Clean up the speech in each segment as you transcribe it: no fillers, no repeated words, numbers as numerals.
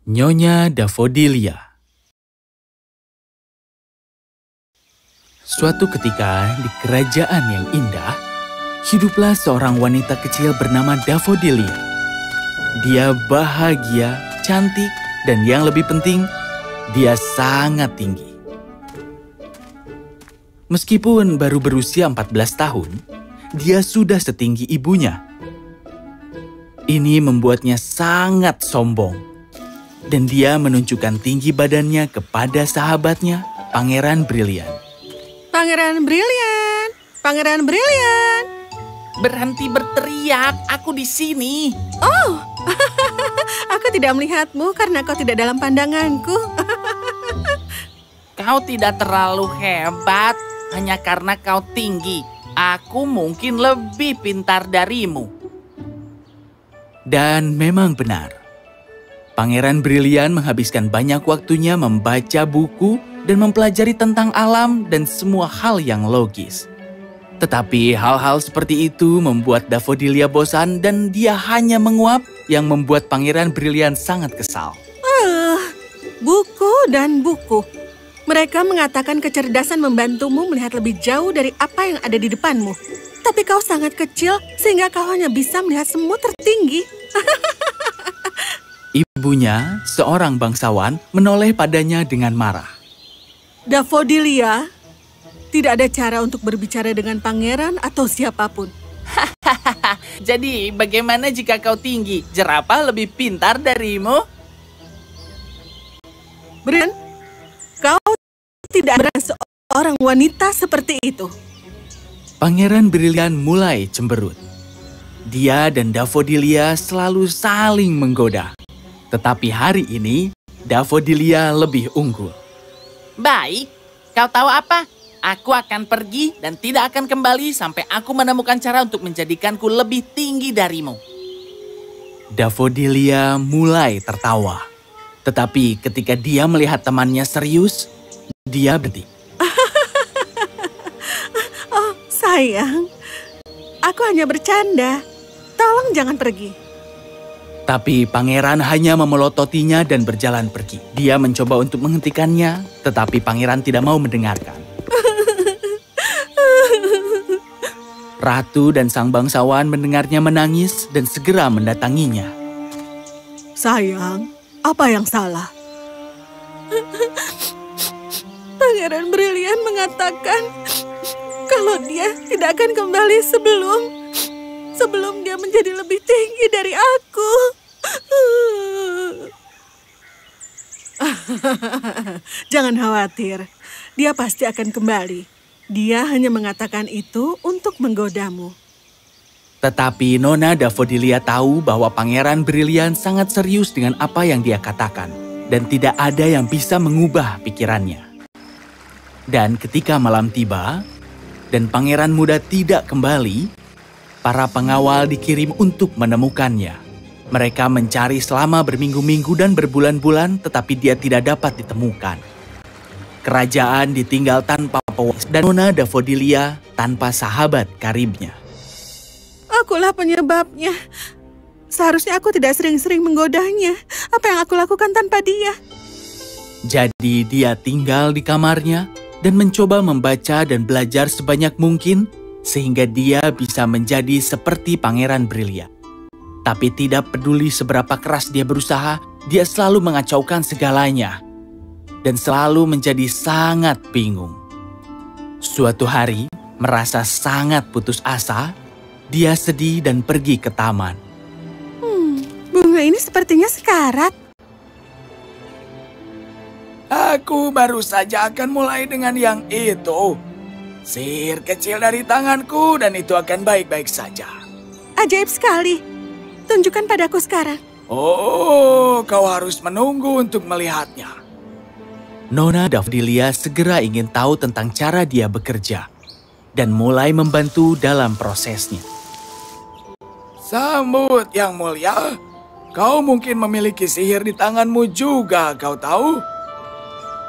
Nyonya Daffodilia. Suatu ketika di kerajaan yang indah, hiduplah seorang wanita kecil bernama Daffodilia. Dia bahagia, cantik, dan yang lebih penting, dia sangat tinggi. Meskipun baru berusia 14 tahun, dia sudah setinggi ibunya. Ini membuatnya sangat sombong. Dan dia menunjukkan tinggi badannya kepada sahabatnya, Pangeran Brilian. Pangeran Brilian! Pangeran Brilian! Berhenti berteriak, aku di sini. Oh, aku tidak melihatmu karena kau tidak dalam pandanganku. Kau tidak terlalu hebat, hanya karena kau tinggi. Aku mungkin lebih pintar darimu. Dan memang benar. Pangeran Brilian menghabiskan banyak waktunya membaca buku dan mempelajari tentang alam dan semua hal yang logis. Tetapi hal-hal seperti itu membuat Daffodilia bosan dan dia hanya menguap yang membuat Pangeran Brilian sangat kesal. Buku dan buku. Mereka mengatakan kecerdasan membantumu melihat lebih jauh dari apa yang ada di depanmu. Tapi kau sangat kecil sehingga kau hanya bisa melihat semut tertinggi. Ibunya, seorang bangsawan, menoleh padanya dengan marah. Daffodilia, tidak ada cara untuk berbicara dengan pangeran atau siapapun. Jadi bagaimana jika kau tinggi? Jerapah lebih pintar darimu? Brian, kau tidak berani seorang wanita seperti itu. Pangeran Brilian mulai cemberut. Dia dan Daffodilia selalu saling menggoda. Tetapi hari ini, Daffodilia lebih unggul. Baik, kau tahu apa? Aku akan pergi dan tidak akan kembali sampai aku menemukan cara untuk menjadikanku lebih tinggi darimu. Daffodilia mulai tertawa. Tetapi ketika dia melihat temannya serius, dia berhenti. Oh, sayang. Aku hanya bercanda. Tolong jangan pergi. Tapi pangeran hanya memelototinya dan berjalan pergi. Dia mencoba untuk menghentikannya, tetapi pangeran tidak mau mendengarkan. Ratu dan sang bangsawan mendengarnya menangis dan segera mendatanginya. Sayang, apa yang salah? Pangeran Brilian mengatakan kalau dia tidak akan kembali sebelum dia menjadi lebih tinggi dari aku. Jangan khawatir, dia pasti akan kembali. Dia hanya mengatakan itu untuk menggodamu. Tetapi Nona Daffodilia tahu bahwa Pangeran Brilian sangat serius dengan apa yang dia katakan, dan tidak ada yang bisa mengubah pikirannya. Dan ketika malam tiba, dan pangeran muda tidak kembali, para pengawal dikirim untuk menemukannya. Mereka mencari selama berminggu-minggu dan berbulan-bulan, tetapi dia tidak dapat ditemukan. Kerajaan ditinggal tanpa pewaris dan Nona Daffodilia tanpa sahabat karibnya. Akulah penyebabnya. Seharusnya aku tidak sering-sering menggodanya. Apa yang aku lakukan tanpa dia? Jadi dia tinggal di kamarnya dan mencoba membaca dan belajar sebanyak mungkin sehingga dia bisa menjadi seperti Pangeran Brilian. Tapi tidak peduli seberapa keras dia berusaha, dia selalu mengacaukan segalanya dan selalu menjadi sangat bingung. Suatu hari, merasa sangat putus asa, dia sedih dan pergi ke taman. Bunga ini sepertinya sekarat. Aku baru saja akan mulai dengan yang itu. Sihir kecil dari tanganku dan itu akan baik-baik saja. Ajaib sekali. Tunjukkan padaku sekarang. Oh, kau harus menunggu untuk melihatnya. Nona Daffodilia segera ingin tahu tentang cara dia bekerja dan mulai membantu dalam prosesnya. Sambut yang mulia. Kau mungkin memiliki sihir di tanganmu juga, kau tahu?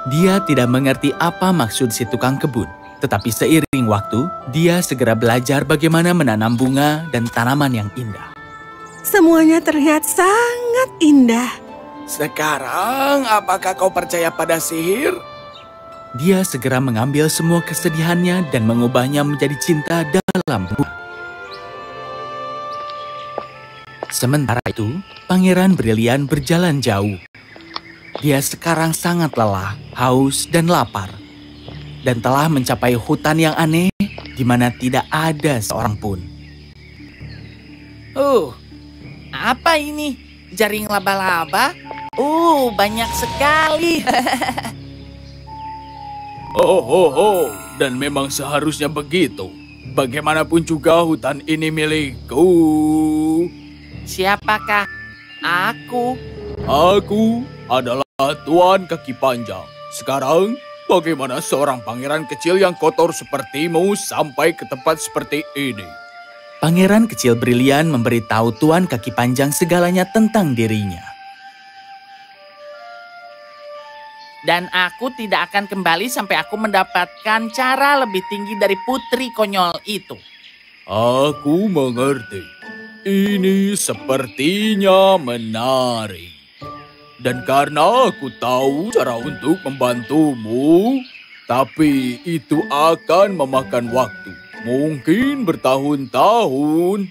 Dia tidak mengerti apa maksud si tukang kebun. Tetapi seiring waktu, dia segera belajar bagaimana menanam bunga dan tanaman yang indah. Semuanya terlihat sangat indah. Sekarang, apakah kau percaya pada sihir? Dia segera mengambil semua kesedihannya dan mengubahnya menjadi cinta dalam bunga. Sementara itu, Pangeran Brilian berjalan jauh. Dia sekarang sangat lelah, haus, dan lapar. Dan telah mencapai hutan yang aneh di mana tidak ada seorang pun. Apa ini? Jaring laba-laba? Banyak sekali. Dan memang seharusnya begitu. Bagaimanapun juga hutan ini milikku. Siapakah aku? Aku adalah Tuan Kaki Panjang. Sekarang, bagaimana seorang pangeran kecil yang kotor sepertimu sampai ke tempat seperti ini? Pangeran kecil Brilian memberitahu Tuan Kaki Panjang segalanya tentang dirinya. Dan aku tidak akan kembali sampai aku mendapatkan cara lebih tinggi dari putri konyol itu. Aku mengerti. Ini sepertinya menarik. Dan karena aku tahu cara untuk membantumu, tapi itu akan memakan waktu. Mungkin bertahun-tahun.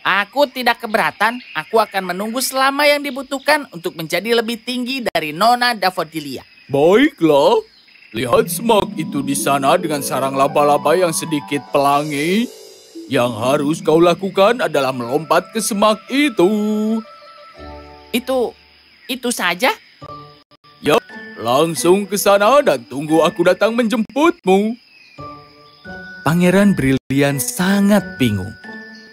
Aku tidak keberatan. Aku akan menunggu selama yang dibutuhkan untuk menjadi lebih tinggi dari Nona Davodilia. Baiklah. Lihat semak itu di sana dengan sarang laba-laba yang sedikit pelangi. Yang harus kau lakukan adalah melompat ke semak itu. Itu saja? Yap, langsung ke sana dan tunggu aku datang menjemputmu. Pangeran Brilian sangat bingung.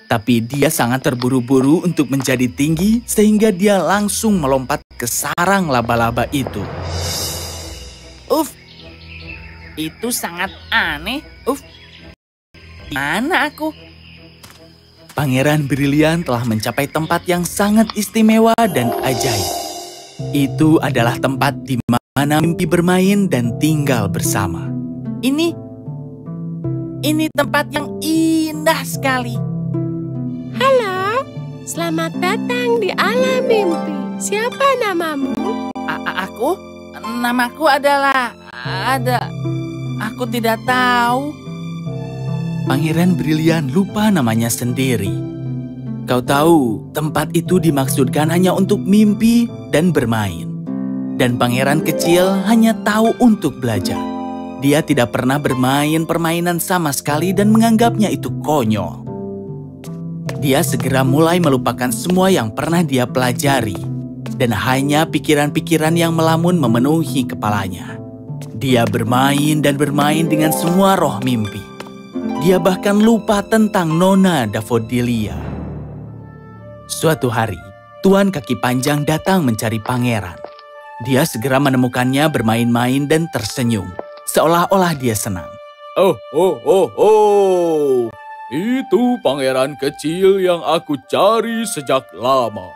Tapi dia sangat terburu-buru untuk menjadi tinggi sehingga dia langsung melompat ke sarang laba-laba itu. Itu sangat aneh. Mana aku? Pangeran Brilian telah mencapai tempat yang sangat istimewa dan ajaib. Itu adalah tempat di mana mimpi bermain dan tinggal bersama. Ini tempat yang indah sekali. Halo, selamat datang di alam mimpi. Siapa namamu? Aku? Namaku adalah... Aku tidak tahu. Pangeran Brilian lupa namanya sendiri. Kau tahu, tempat itu dimaksudkan hanya untuk mimpi dan bermain. Dan pangeran kecil hanya tahu untuk belajar. Dia tidak pernah bermain permainan sama sekali dan menganggapnya itu konyol. Dia segera mulai melupakan semua yang pernah dia pelajari. Dan hanya pikiran-pikiran yang melamun memenuhi kepalanya. Dia bermain dan bermain dengan semua roh mimpi. Dia bahkan lupa tentang Nona Davodilia. Suatu hari, Tuan Kaki Panjang datang mencari pangeran. Dia segera menemukannya bermain-main dan tersenyum, seolah-olah dia senang. Itu pangeran kecil yang aku cari sejak lama.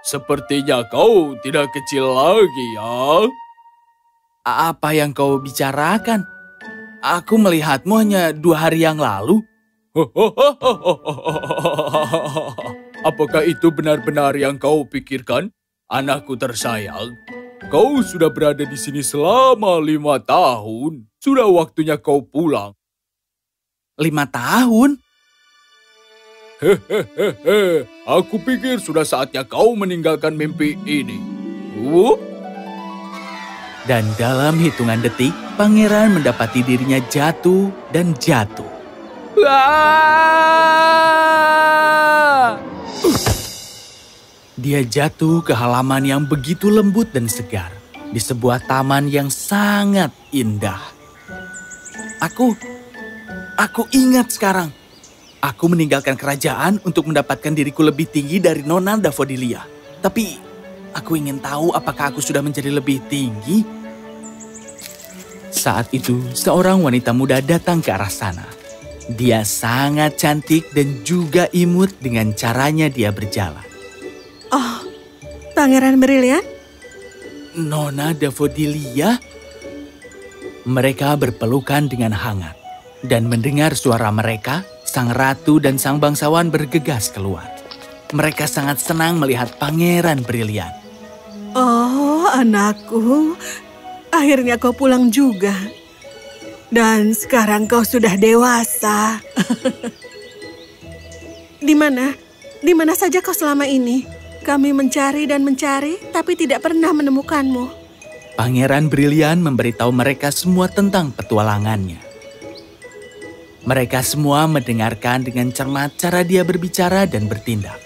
Sepertinya kau tidak kecil lagi ya. Apa yang kau bicarakan? Aku melihatmu hanya 2 hari yang lalu. Apakah itu benar-benar yang kau pikirkan, anakku tersayang? Kau sudah berada di sini selama 5 tahun. Sudah waktunya kau pulang. 5 tahun? Aku pikir sudah saatnya kau meninggalkan mimpi ini. Dan dalam hitungan detik, pangeran mendapati dirinya jatuh dan jatuh. Dia jatuh ke halaman yang begitu lembut dan segar, di sebuah taman yang sangat indah. Aku ingat sekarang. Aku meninggalkan kerajaan untuk mendapatkan diriku lebih tinggi dari Nona Davodilia. Tapi aku ingin tahu apakah aku sudah menjadi lebih tinggi. Saat itu, seorang wanita muda datang ke arah sana. Dia sangat cantik dan juga imut dengan caranya dia berjalan. Oh, Pangeran Brilian? Nona Davodilia? Mereka berpelukan dengan hangat. Dan mendengar suara mereka, sang ratu dan sang bangsawan bergegas keluar. Mereka sangat senang melihat Pangeran Brilian. Oh, anakku. Akhirnya kau pulang juga. Dan sekarang kau sudah dewasa. Di mana? Di mana saja kau selama ini? Kami mencari dan mencari, tapi tidak pernah menemukanmu. Pangeran Brilian memberitahu mereka semua tentang petualangannya. Mereka semua mendengarkan dengan cermat cara dia berbicara dan bertindak.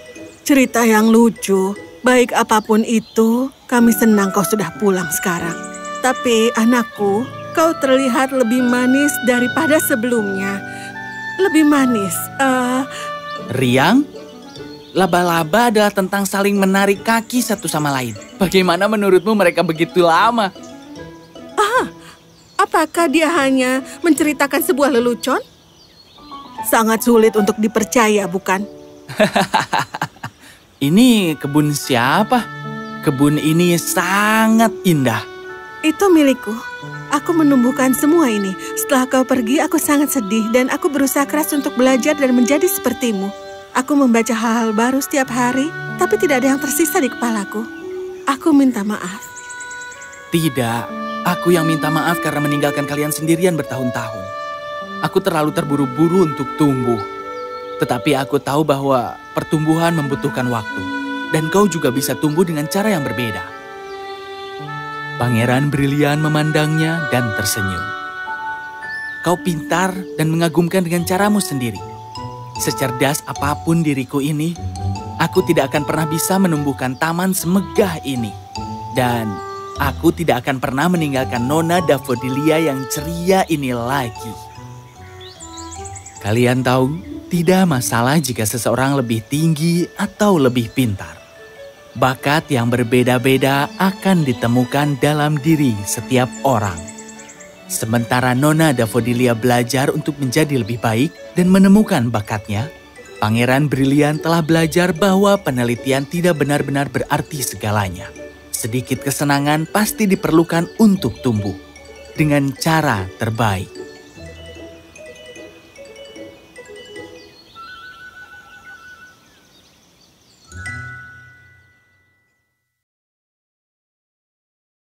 Cerita yang lucu. Baik apapun itu, kami senang kau sudah pulang sekarang. Tapi anakku, kau terlihat lebih manis daripada sebelumnya. Lebih manis. Riang, laba-laba adalah tentang saling menarik kaki satu sama lain. Bagaimana menurutmu mereka begitu lama? Apakah dia hanya menceritakan sebuah lelucon? Sangat sulit untuk dipercaya, bukan? Ini kebun siapa? Kebun ini sangat indah. Itu milikku. Aku menumbuhkan semua ini. Setelah kau pergi, aku sangat sedih dan aku berusaha keras untuk belajar dan menjadi sepertimu. Aku membaca hal-hal baru setiap hari, tapi tidak ada yang tersisa di kepalaku. Aku minta maaf. Tidak, aku yang minta maaf karena meninggalkan kalian sendirian bertahun-tahun. Aku terlalu terburu-buru untuk tumbuh. Tetapi aku tahu bahwa pertumbuhan membutuhkan waktu, dan kau juga bisa tumbuh dengan cara yang berbeda. Pangeran Brilian memandangnya dan tersenyum. Kau pintar dan mengagumkan dengan caramu sendiri. Secerdas apapun diriku ini, aku tidak akan pernah bisa menumbuhkan taman semegah ini. Dan aku tidak akan pernah meninggalkan Nona Daffodilia yang ceria ini lagi. Kalian tahu, tidak masalah jika seseorang lebih tinggi atau lebih pintar. Bakat yang berbeda-beda akan ditemukan dalam diri setiap orang. Sementara Nona Daffodilia belajar untuk menjadi lebih baik dan menemukan bakatnya, Pangeran Brilian telah belajar bahwa penelitian tidak benar-benar berarti segalanya. Sedikit kesenangan pasti diperlukan untuk tumbuh dengan cara terbaik.